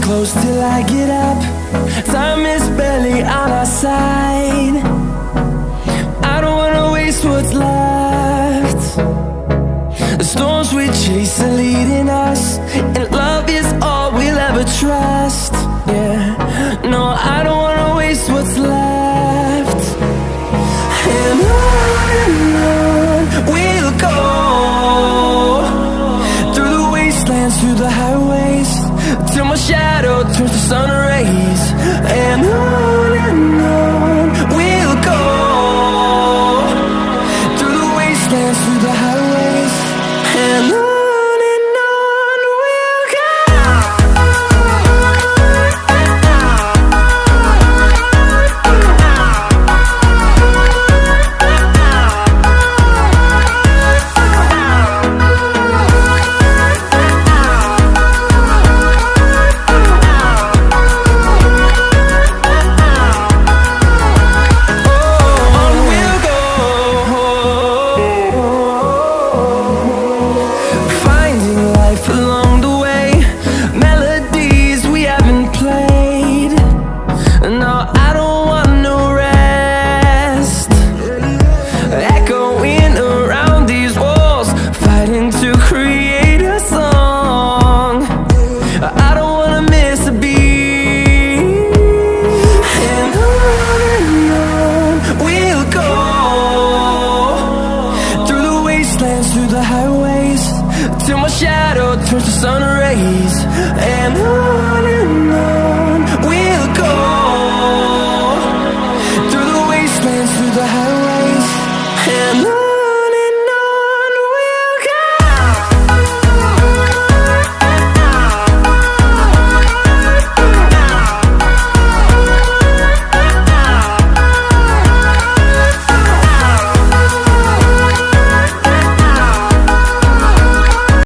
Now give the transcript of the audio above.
close till I get up. Time is barely on our side. I don't wanna waste what's left. The storms we chase are leading us, and love is all we'll ever trust. Yeah, no, I don't wanna waste what's left. And on we'll go, through the wastelands, through the highways, till my shadow turns to sun rays. And on we'll go, through the wastelands, through the highways, and on we'll go. Along the way, melodies we haven't played. No, I don't want no rest. Echoing around these walls, fighting to create a song. I don't wanna miss a beat. And on we'll go, through the wastelands, through the highways, till my shadow turns to sun rays. And on